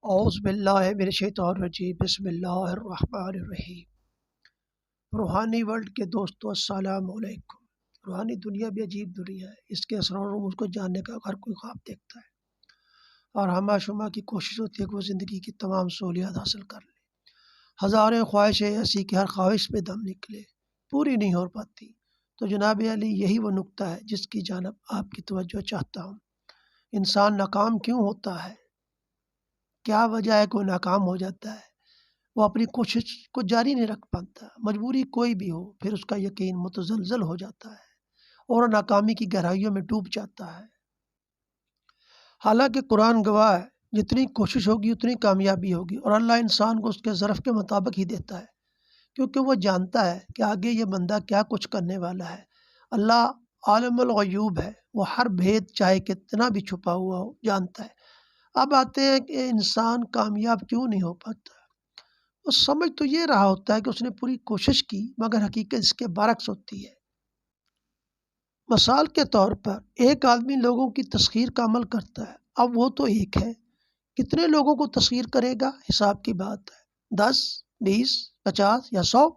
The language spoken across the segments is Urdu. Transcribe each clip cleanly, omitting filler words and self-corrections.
اعوذ باللہ من الشیطان الرجیم بسم اللہ الرحمن الرحیم۔ روحانی ورلڈ کے دوستو السلام علیکم۔ روحانی دنیا بھی عجیب دنیا ہے، اس کے اسرار و رموز کو جاننے کا ہر کوئی خواب دیکھتا ہے اور ہمہ شمہ کی کوشش ہوتی ہے کہ وہ زندگی کی تمام سہولیات حاصل کر لے۔ ہزاریں خواہشیں ایسی کہ ہر خواہش پہ دم نکلے، پوری نہیں ہو پاتی۔ تو جناب علی یہی وہ نقطہ ہے جس کی جانب آپ کی توجہ چاہتا ہوں۔ انسان ناکام کیوں ہوتا ہے؟ کیا وجہ ہے کہ وہ ناکام ہو جاتا ہے؟ وہ اپنی کوشش کو جاری نہیں رکھ پاتا، مجبوری کوئی بھی ہو، پھر اس کا یقین متزلزل ہو جاتا ہے اور ناکامی کی گہرائیوں میں ڈوب جاتا ہے۔ حالانکہ قرآن گواہ ہے، جتنی کوشش ہوگی اتنی کامیابی ہوگی، اور اللہ انسان کو اس کے ظرف کے مطابق ہی دیتا ہے، کیونکہ وہ جانتا ہے کہ آگے یہ بندہ کیا کچھ کرنے والا ہے۔ اللہ عالم الغیوب ہے، وہ ہر بھید چاہے کتنا بھی چھپا ہوا ہو جانتا ہے۔ اب آتے ہیں کہ انسان کامیاب کیوں نہیں ہو پاتا؟ وہ سمجھ تو یہ رہا ہوتا ہے کہ اس نے پوری کوشش کی، مگر حقیقت اس کے برعکس ہوتی ہے۔ مثال کے طور پر ایک آدمی لوگوں کی تسخیر کا عمل کرتا ہے، اب وہ تو ایک ہے، کتنے لوگوں کو تسخیر کرے گا حساب کی بات ہے، 10 20 50 یا 100؟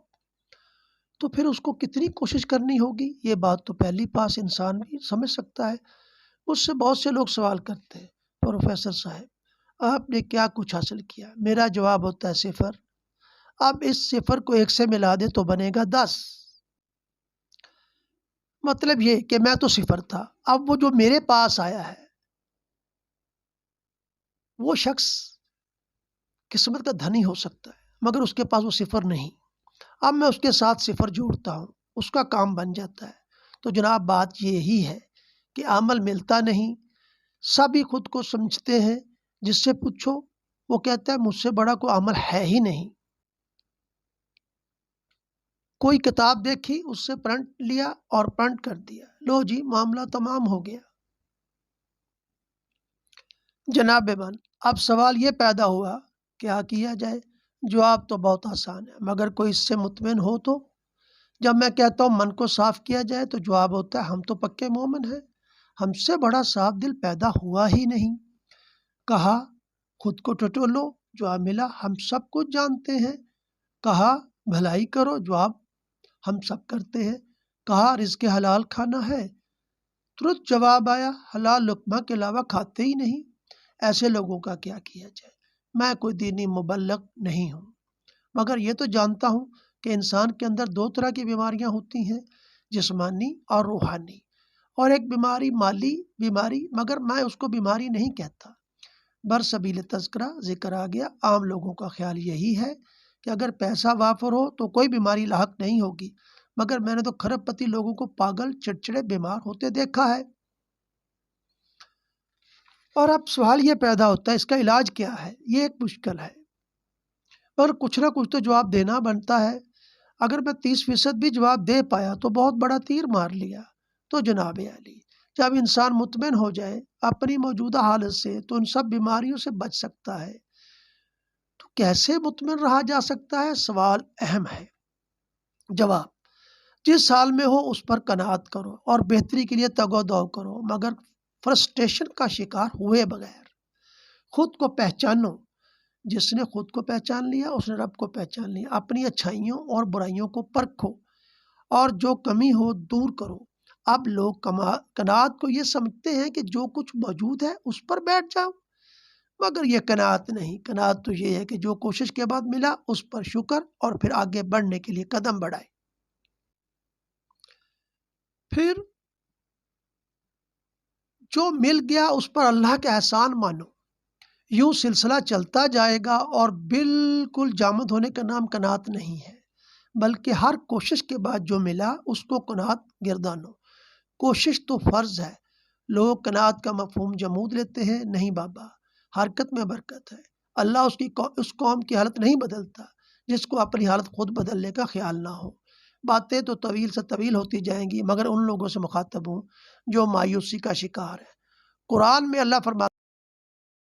تو پھر اس کو کتنی کوشش کرنی ہوگی؟ یہ بات تو پہلی پاس انسان بھی سمجھ سکتا ہے۔ مجھ سے بہت سے لوگ سوال کرتے ہیں، پروفیسر صاحب آپ نے کیا کچھ حاصل کیا؟ میرا جواب ہوتا ہے 0۔ اب اس 0 کو 1 سے ملا دے تو بنے گا 10۔ مطلب یہ کہ میں تو 0 تھا، اب وہ جو میرے پاس آیا ہے وہ شخص قسمت کا دھنی ہو سکتا ہے، مگر اس کے پاس وہ 0 نہیں۔ اب میں اس کے ساتھ 0 جوڑتا ہوں، اس کا کام بن جاتا ہے۔ تو جناب بات یہی ہے کہ عمل ملتا نہیں، سبھی خود کو سمجھتے ہیں، جس سے پوچھو وہ کہتا ہے مجھ سے بڑا کوئی عمل ہے ہی نہیں۔ کوئی کتاب دیکھی، اس سے پرنٹ لیا اور پرنٹ کر دیا، لو جی معاملہ تمام ہو گیا۔ جناب من، اب سوال یہ پیدا ہوا کیا کیا جائے؟ جواب تو بہت آسان ہے، مگر کوئی اس سے مطمئن ہو تو؟ جب میں کہتا ہوں من کو صاف کیا جائے تو جواب ہوتا ہے ہم تو پکے مومن ہیں، ہم سے بڑا صاف دل پیدا ہوا ہی نہیں۔ کہا خود کو ٹٹولو، جواب ملا ہم سب کچھ جانتے ہیں۔ کہا بھلائی کرو، جواب ہم سب کرتے ہیں۔ کہا رزق حلال کھانا ہے، ترنت جواب آیا حلال لقمہ کے علاوہ کھاتے ہی نہیں۔ ایسے لوگوں کا کیا کیا جائے؟ میں کوئی دینی مبلغ نہیں ہوں، مگر یہ تو جانتا ہوں کہ انسان کے اندر 2 طرح کی بیماریاں ہوتی ہیں، جسمانی اور روحانی، اور ایک بیماری مالی بیماری، مگر میں اس کو بیماری نہیں کہتا۔ برسبیل تذکرہ ذکر آ گیا۔ عام لوگوں کا خیال یہی ہے کہ اگر پیسہ وافر ہو تو کوئی بیماری لاحق نہیں ہوگی، مگر میں نے تو کھرب پتی لوگوں کو پاگل چڑچڑے بیمار ہوتے دیکھا ہے۔ اور اب سوال یہ پیدا ہوتا ہے اس کا علاج کیا ہے؟ یہ ایک مشکل ہے، اور کچھ نہ کچھ تو جواب دینا بنتا ہے۔ اگر میں 30% بھی جواب دے پایا تو بہت بڑا تیر مار لیا۔ تو جناب علی جب انسان مطمئن ہو جائے اپنی موجودہ حالت سے تو ان سب بیماریوں سے بچ سکتا ہے۔ تو کیسے مطمئن رہا جا سکتا ہے؟ سوال اہم ہے۔ جواب جس حال میں ہو اس پر قناعت کرو اور بہتری کے لیے تگ و دو کرو، مگر فرسٹریشن کا شکار ہوئے بغیر۔ خود کو پہچانو، جس نے خود کو پہچان لیا اس نے رب کو پہچان لیا۔ اپنی اچھائیوں اور برائیوں کو پرکھو اور جو کمی ہو دور کرو۔ اب لوگ قناعت کو یہ سمجھتے ہیں کہ جو کچھ موجود ہے اس پر بیٹھ جاؤ، مگر یہ قناعت نہیں۔ قناعت تو یہ ہے کہ جو کوشش کے بعد ملا اس پر شکر اور پھر آگے بڑھنے کے لیے قدم بڑھائے۔ پھر جو مل گیا اس پر اللہ کا احسان مانو۔ یوں سلسلہ چلتا جائے گا، اور بالکل جامد ہونے کا نام قناعت نہیں ہے، بلکہ ہر کوشش کے بعد جو ملا اس کو قناعت گردانو۔ کوشش تو فرض ہے۔ لوگ قناعت کا مفہوم جمود لیتے ہیں، نہیں بابا، حرکت میں برکت ہے۔ اللہ اس قوم کی حالت نہیں بدلتا جس کو اپنی حالت خود بدلنے کا خیال نہ ہو۔ باتیں تو طویل سے طویل ہوتی جائیں گی، مگر ان لوگوں سے مخاطب ہوں جو مایوسی کا شکار ہے۔ قرآن میں اللہ فرماتا